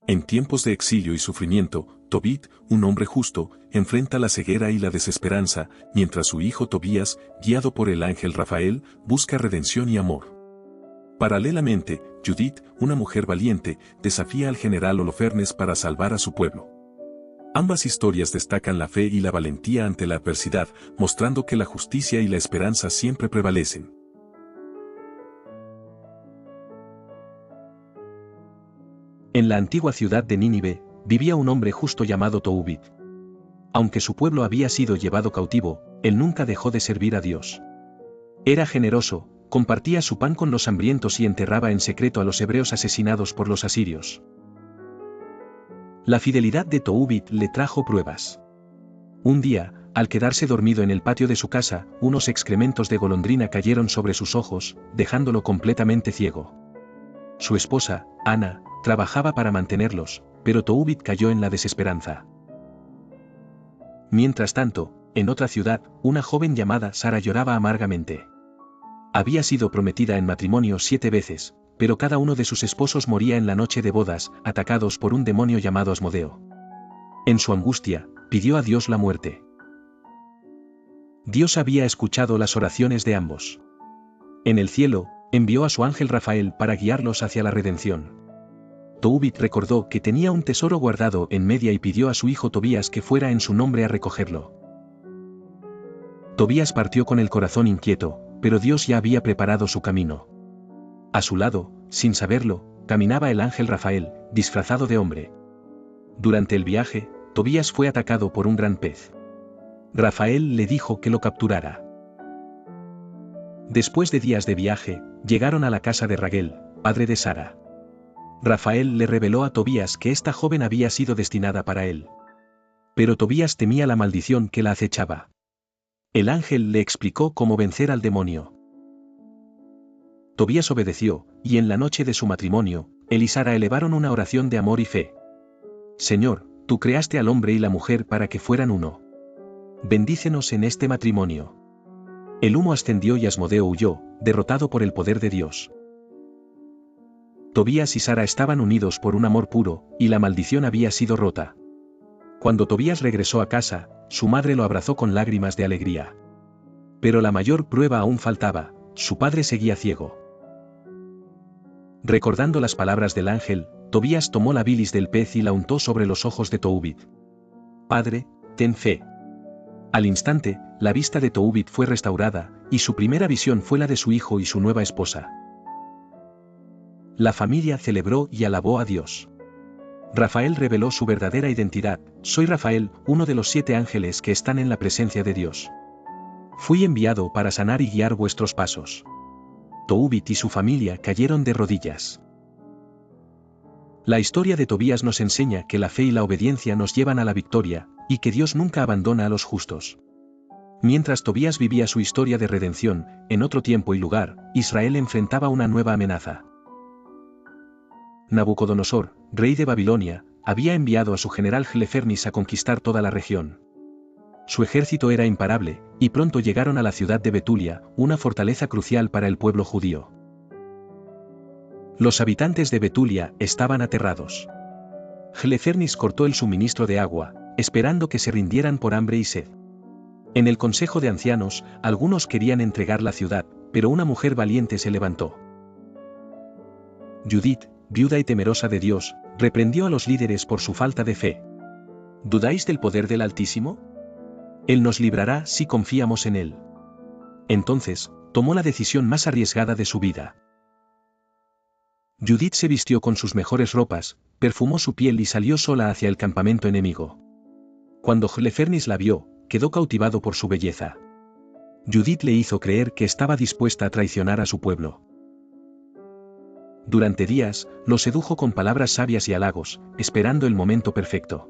En tiempos de exilio y sufrimiento, Tobit, un hombre justo, enfrenta la ceguera y la desesperanza, mientras su hijo Tobías, guiado por el ángel Rafael, busca redención y amor. Paralelamente, Judith, una mujer valiente, desafía al general Holofernes para salvar a su pueblo. Ambas historias destacan la fe y la valentía ante la adversidad, mostrando que la justicia y la esperanza siempre prevalecen. En la antigua ciudad de Nínive, vivía un hombre justo llamado Tobit. Aunque su pueblo había sido llevado cautivo, él nunca dejó de servir a Dios. Era generoso, compartía su pan con los hambrientos y enterraba en secreto a los hebreos asesinados por los asirios. La fidelidad de Tobit le trajo pruebas. Un día, al quedarse dormido en el patio de su casa, unos excrementos de golondrina cayeron sobre sus ojos, dejándolo completamente ciego. Su esposa, Ana, trabajaba para mantenerlos, pero Tobit cayó en la desesperanza. Mientras tanto, en otra ciudad, una joven llamada Sara lloraba amargamente. Había sido prometida en matrimonio 7 veces, pero cada uno de sus esposos moría en la noche de bodas, atacados por un demonio llamado Asmodeo. En su angustia, pidió a Dios la muerte. Dios había escuchado las oraciones de ambos. En el cielo, envió a su ángel Rafael para guiarlos hacia la redención. Tobit recordó que tenía un tesoro guardado en Media y pidió a su hijo Tobías que fuera en su nombre a recogerlo. Tobías partió con el corazón inquieto, pero Dios ya había preparado su camino. A su lado, sin saberlo, caminaba el ángel Rafael, disfrazado de hombre. Durante el viaje, Tobías fue atacado por un gran pez. Rafael le dijo que lo capturara. Después de días de viaje, llegaron a la casa de Raguel, padre de Sara. Rafael le reveló a Tobías que esta joven había sido destinada para él. Pero Tobías temía la maldición que la acechaba. El ángel le explicó cómo vencer al demonio. Tobías obedeció, y en la noche de su matrimonio, él y Sara elevaron una oración de amor y fe. Señor, tú creaste al hombre y la mujer para que fueran uno. Bendícenos en este matrimonio. El humo ascendió y Asmodeo huyó, derrotado por el poder de Dios. Tobías y Sara estaban unidos por un amor puro, y la maldición había sido rota. Cuando Tobías regresó a casa, su madre lo abrazó con lágrimas de alegría. Pero la mayor prueba aún faltaba, su padre seguía ciego. Recordando las palabras del ángel, Tobías tomó la bilis del pez y la untó sobre los ojos de Tobit. Padre, ten fe. Al instante, la vista de Tobit fue restaurada, y su primera visión fue la de su hijo y su nueva esposa. La familia celebró y alabó a Dios. Rafael reveló su verdadera identidad: soy Rafael, uno de los 7 ángeles que están en la presencia de Dios. Fui enviado para sanar y guiar vuestros pasos. Tobit y su familia cayeron de rodillas. La historia de Tobías nos enseña que la fe y la obediencia nos llevan a la victoria, y que Dios nunca abandona a los justos. Mientras Tobías vivía su historia de redención, en otro tiempo y lugar, Israel enfrentaba una nueva amenaza. Nabucodonosor, rey de Babilonia, había enviado a su general Holofernes a conquistar toda la región. Su ejército era imparable, y pronto llegaron a la ciudad de Betulia, una fortaleza crucial para el pueblo judío. Los habitantes de Betulia estaban aterrados. Holofernes cortó el suministro de agua, esperando que se rindieran por hambre y sed. En el consejo de ancianos, algunos querían entregar la ciudad, pero una mujer valiente se levantó. Judith, viuda y temerosa de Dios, reprendió a los líderes por su falta de fe. ¿Dudáis del poder del Altísimo? Él nos librará si confiamos en Él. Entonces, tomó la decisión más arriesgada de su vida. Judith se vistió con sus mejores ropas, perfumó su piel y salió sola hacia el campamento enemigo. Cuando Holofernes la vio, quedó cautivado por su belleza. Judith le hizo creer que estaba dispuesta a traicionar a su pueblo. Durante días, lo sedujo con palabras sabias y halagos, esperando el momento perfecto.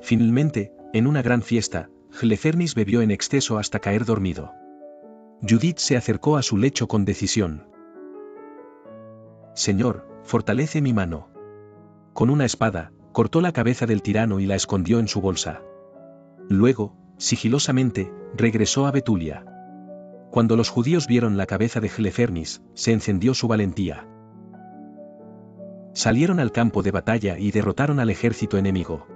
Finalmente, en una gran fiesta, Holofernes bebió en exceso hasta caer dormido. Judith se acercó a su lecho con decisión. Señor, fortalece mi mano. Con una espada, cortó la cabeza del tirano y la escondió en su bolsa. Luego, sigilosamente, regresó a Betulia. Cuando los judíos vieron la cabeza de Holofernes, se encendió su valentía. Salieron al campo de batalla y derrotaron al ejército enemigo.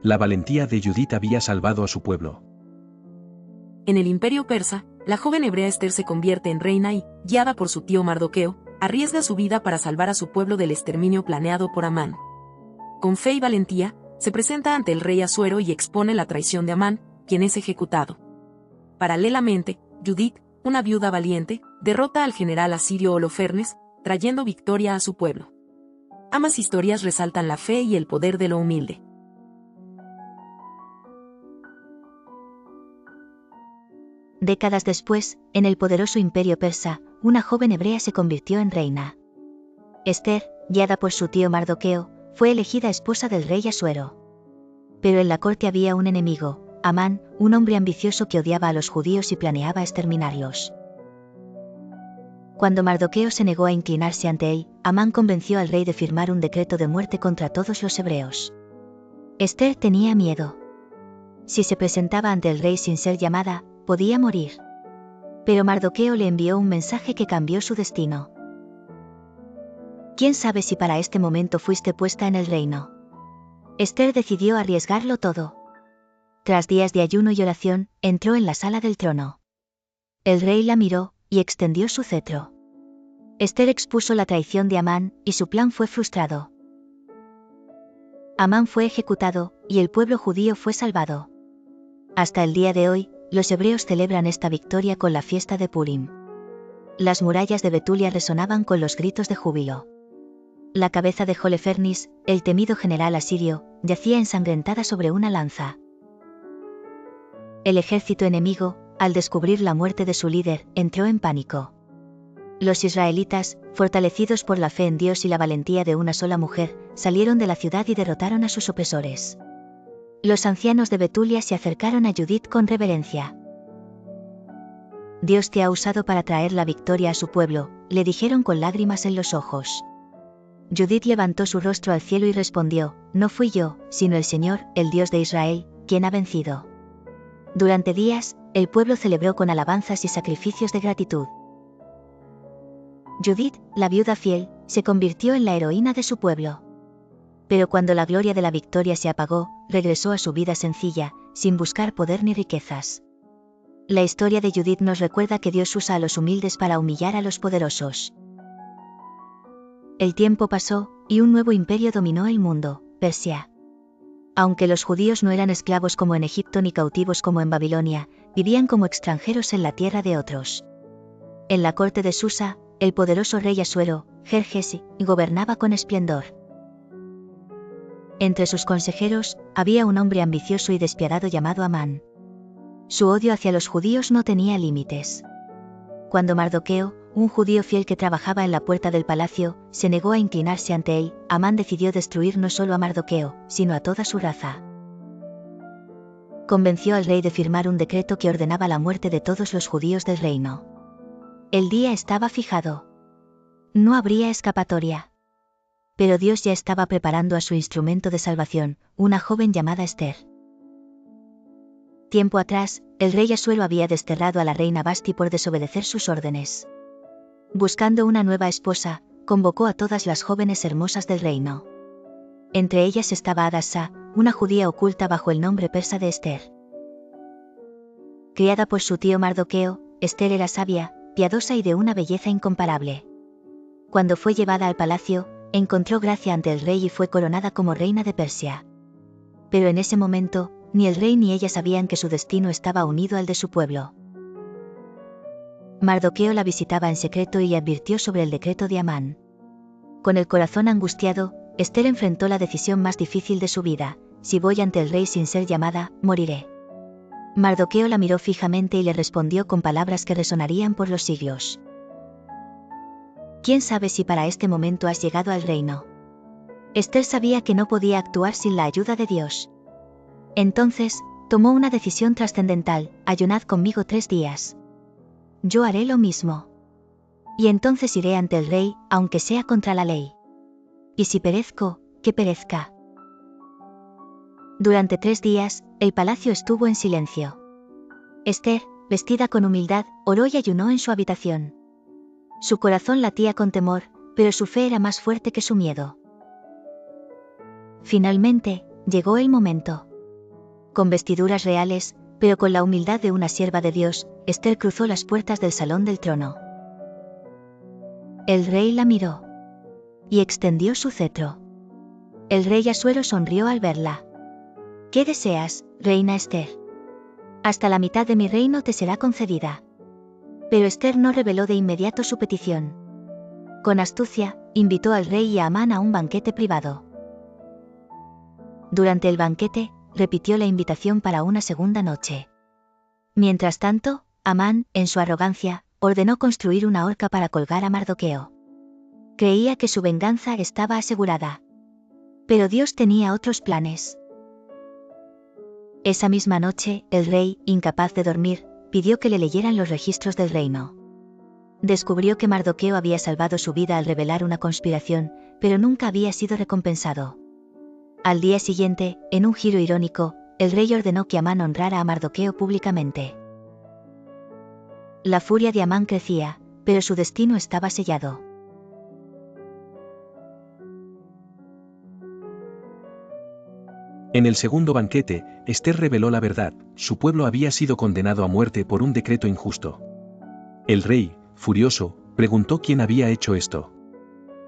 La valentía de Judith había salvado a su pueblo. En el imperio persa, la joven hebrea Esther se convierte en reina y, guiada por su tío Mardoqueo, arriesga su vida para salvar a su pueblo del exterminio planeado por Amán. Con fe y valentía, se presenta ante el rey Asuero y expone la traición de Amán, quien es ejecutado. Paralelamente, Judith, una viuda valiente, derrota al general asirio Holofernes, trayendo victoria a su pueblo. Ambas historias resaltan la fe y el poder de lo humilde. Décadas después, en el poderoso imperio persa, una joven hebrea se convirtió en reina. Esther, guiada por su tío Mardoqueo, fue elegida esposa del rey Asuero. Pero en la corte había un enemigo, Amán, un hombre ambicioso que odiaba a los judíos y planeaba exterminarlos. Cuando Mardoqueo se negó a inclinarse ante él, Amán convenció al rey de firmar un decreto de muerte contra todos los hebreos. Esther tenía miedo. Si se presentaba ante el rey sin ser llamada, podía morir. Pero Mardoqueo le envió un mensaje que cambió su destino. ¿Quién sabe si para este momento fuiste puesta en el reino? Esther decidió arriesgarlo todo. Tras días de ayuno y oración, entró en la sala del trono. El rey la miró, y extendió su cetro. Esther expuso la traición de Amán, y su plan fue frustrado. Amán fue ejecutado, y el pueblo judío fue salvado. Hasta el día de hoy, los hebreos celebran esta victoria con la fiesta de Purim. Las murallas de Betulia resonaban con los gritos de júbilo. La cabeza de Holofernes, el temido general asirio, yacía ensangrentada sobre una lanza. El ejército enemigo, al descubrir la muerte de su líder, entró en pánico. Los israelitas, fortalecidos por la fe en Dios y la valentía de una sola mujer, salieron de la ciudad y derrotaron a sus opresores. Los ancianos de Betulia se acercaron a Judith con reverencia. Dios te ha usado para traer la victoria a su pueblo, le dijeron con lágrimas en los ojos. Judith levantó su rostro al cielo y respondió, no fui yo, sino el Señor, el Dios de Israel, quien ha vencido. Durante días, el pueblo celebró con alabanzas y sacrificios de gratitud. Judith, la viuda fiel, se convirtió en la heroína de su pueblo. Pero cuando la gloria de la victoria se apagó, regresó a su vida sencilla, sin buscar poder ni riquezas. La historia de Judith nos recuerda que Dios usa a los humildes para humillar a los poderosos. El tiempo pasó, y un nuevo imperio dominó el mundo, Persia. Aunque los judíos no eran esclavos como en Egipto ni cautivos como en Babilonia, vivían como extranjeros en la tierra de otros. En la corte de Susa, el poderoso rey Asuero, Jerjes, gobernaba con esplendor. Entre sus consejeros, había un hombre ambicioso y despiadado llamado Amán. Su odio hacia los judíos no tenía límites. Cuando Mardoqueo, un judío fiel que trabajaba en la puerta del palacio, se negó a inclinarse ante él, Amán decidió destruir no solo a Mardoqueo, sino a toda su raza. Convenció al rey de firmar un decreto que ordenaba la muerte de todos los judíos del reino. El día estaba fijado. No habría escapatoria. Pero Dios ya estaba preparando a su instrumento de salvación, una joven llamada Esther. Tiempo atrás, el rey Asuero había desterrado a la reina Vasti por desobedecer sus órdenes. Buscando una nueva esposa, convocó a todas las jóvenes hermosas del reino. Entre ellas estaba Hadassa, una judía oculta bajo el nombre persa de Esther. Criada por su tío Mardoqueo, Esther era sabia, piadosa y de una belleza incomparable. Cuando fue llevada al palacio, encontró gracia ante el rey y fue coronada como reina de Persia. Pero en ese momento, ni el rey ni ella sabían que su destino estaba unido al de su pueblo. Mardoqueo la visitaba en secreto y le advirtió sobre el decreto de Amán. Con el corazón angustiado, Esther enfrentó la decisión más difícil de su vida: si voy ante el rey sin ser llamada, moriré. Mardoqueo la miró fijamente y le respondió con palabras que resonarían por los siglos. ¿Quién sabe si para este momento has llegado al reino? Esther sabía que no podía actuar sin la ayuda de Dios. Entonces, tomó una decisión trascendental: ayunad conmigo 3 días. Yo haré lo mismo. Y entonces iré ante el rey, aunque sea contra la ley. Y si perezco, que perezca. Durante 3 días, el palacio estuvo en silencio. Esther, vestida con humildad, oró y ayunó en su habitación. Su corazón latía con temor, pero su fe era más fuerte que su miedo. Finalmente, llegó el momento. Con vestiduras reales, pero con la humildad de una sierva de Dios, Ester cruzó las puertas del salón del trono. El rey la miró y extendió su cetro. El rey Asuero sonrió al verla. ¿Qué deseas, reina Ester? Hasta la mitad de mi reino te será concedida. Pero Ester no reveló de inmediato su petición. Con astucia, invitó al rey y a Amán a un banquete privado. Durante el banquete, repitió la invitación para una segunda noche. Mientras tanto, Amán, en su arrogancia, ordenó construir una horca para colgar a Mardoqueo. Creía que su venganza estaba asegurada. Pero Dios tenía otros planes. Esa misma noche, el rey, incapaz de dormir, pidió que le leyeran los registros del reino. Descubrió que Mardoqueo había salvado su vida al revelar una conspiración, pero nunca había sido recompensado. Al día siguiente, en un giro irónico, el rey ordenó que Amán honrara a Mardoqueo públicamente. La furia de Amán crecía, pero su destino estaba sellado. En el segundo banquete, Ester reveló la verdad: su pueblo había sido condenado a muerte por un decreto injusto. El rey, furioso, preguntó quién había hecho esto.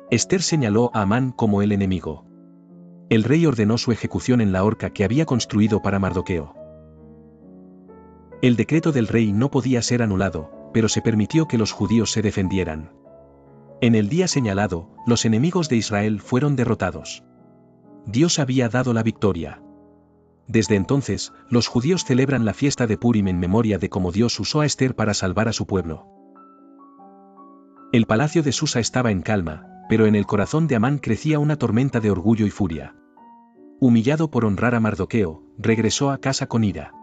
Ester señaló a Amán como el enemigo. El rey ordenó su ejecución en la horca que había construido para Mardoqueo. El decreto del rey no podía ser anulado, pero se permitió que los judíos se defendieran. En el día señalado, los enemigos de Israel fueron derrotados. Dios había dado la victoria. Desde entonces, los judíos celebran la fiesta de Purim en memoria de cómo Dios usó a Ester para salvar a su pueblo. El palacio de Susa estaba en calma, pero en el corazón de Amán crecía una tormenta de orgullo y furia. Humillado por honrar a Mardoqueo, regresó a casa con ira.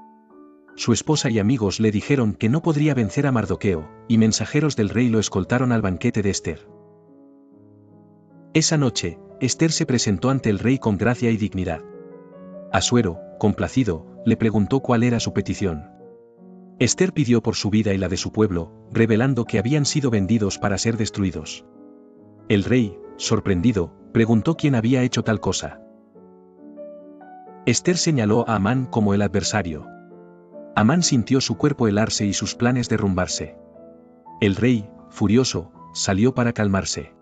Su esposa y amigos le dijeron que no podría vencer a Mardoqueo, y mensajeros del rey lo escoltaron al banquete de Ester. Esa noche, Ester se presentó ante el rey con gracia y dignidad. Asuero, complacido, le preguntó cuál era su petición. Ester pidió por su vida y la de su pueblo, revelando que habían sido vendidos para ser destruidos. El rey, sorprendido, preguntó quién había hecho tal cosa. Ester señaló a Amán como el adversario. Amán sintió su cuerpo helarse y sus planes derrumbarse. El rey, furioso, salió para calmarse.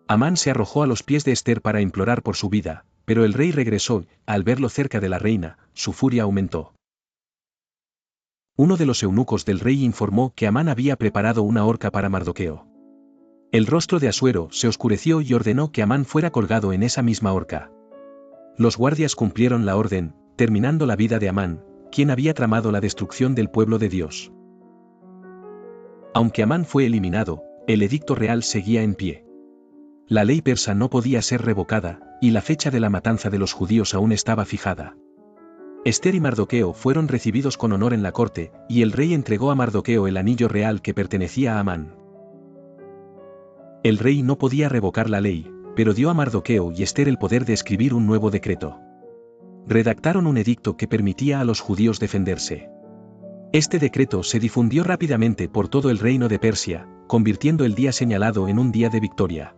Amán se arrojó a los pies de Ester para implorar por su vida, pero el rey regresó, al verlo cerca de la reina, su furia aumentó. Uno de los eunucos del rey informó que Amán había preparado una horca para Mardoqueo. El rostro de Asuero se oscureció y ordenó que Amán fuera colgado en esa misma horca. Los guardias cumplieron la orden, terminando la vida de Amán, quien había tramado la destrucción del pueblo de Dios. Aunque Amán fue eliminado, el edicto real seguía en pie. La ley persa no podía ser revocada, y la fecha de la matanza de los judíos aún estaba fijada. Ester y Mardoqueo fueron recibidos con honor en la corte, y el rey entregó a Mardoqueo el anillo real que pertenecía a Amán. El rey no podía revocar la ley, pero dio a Mardoqueo y Ester el poder de escribir un nuevo decreto. Redactaron un edicto que permitía a los judíos defenderse. Este decreto se difundió rápidamente por todo el reino de Persia, convirtiendo el día señalado en un día de victoria.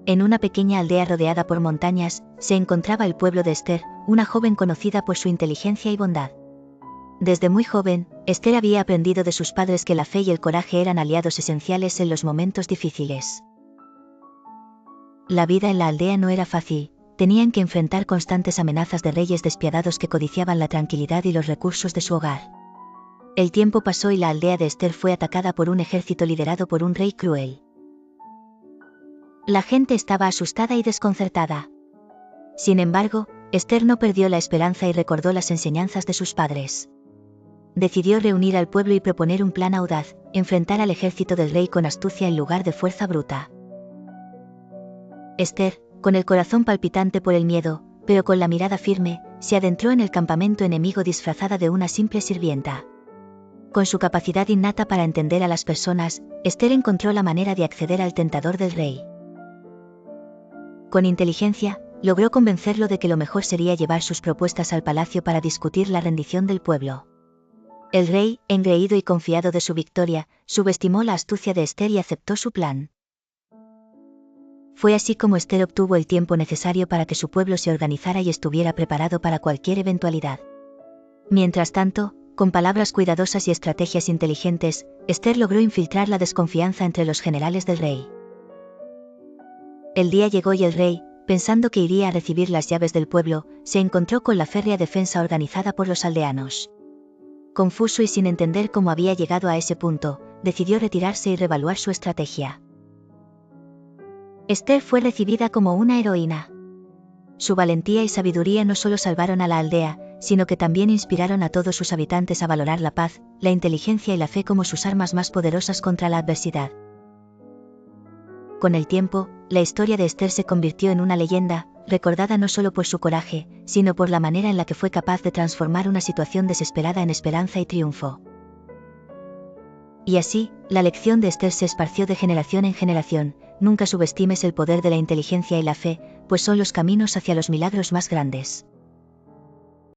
En una pequeña aldea rodeada por montañas, se encontraba el pueblo de Ester, una joven conocida por su inteligencia y bondad. Desde muy joven, Ester había aprendido de sus padres que la fe y el coraje eran aliados esenciales en los momentos difíciles. La vida en la aldea no era fácil, tenían que enfrentar constantes amenazas de reyes despiadados que codiciaban la tranquilidad y los recursos de su hogar. El tiempo pasó y la aldea de Ester fue atacada por un ejército liderado por un rey cruel. La gente estaba asustada y desconcertada. Sin embargo, Ester no perdió la esperanza y recordó las enseñanzas de sus padres. Decidió reunir al pueblo y proponer un plan audaz: enfrentar al ejército del rey con astucia en lugar de fuerza bruta. Ester, con el corazón palpitante por el miedo, pero con la mirada firme, se adentró en el campamento enemigo disfrazada de una simple sirvienta. Con su capacidad innata para entender a las personas, Ester encontró la manera de acceder al tentador del rey. Con inteligencia, logró convencerlo de que lo mejor sería llevar sus propuestas al palacio para discutir la rendición del pueblo. El rey, engreído y confiado de su victoria, subestimó la astucia de Esther y aceptó su plan. Fue así como Esther obtuvo el tiempo necesario para que su pueblo se organizara y estuviera preparado para cualquier eventualidad. Mientras tanto, con palabras cuidadosas y estrategias inteligentes, Esther logró infiltrar la desconfianza entre los generales del rey. El día llegó y el rey, pensando que iría a recibir las llaves del pueblo, se encontró con la férrea defensa organizada por los aldeanos. Confuso y sin entender cómo había llegado a ese punto, decidió retirarse y reevaluar su estrategia. Esther fue recibida como una heroína. Su valentía y sabiduría no solo salvaron a la aldea, sino que también inspiraron a todos sus habitantes a valorar la paz, la inteligencia y la fe como sus armas más poderosas contra la adversidad. Con el tiempo, la historia de Esther se convirtió en una leyenda, recordada no solo por su coraje, sino por la manera en la que fue capaz de transformar una situación desesperada en esperanza y triunfo. Y así, la lección de Esther se esparció de generación en generación: nunca subestimes el poder de la inteligencia y la fe, pues son los caminos hacia los milagros más grandes.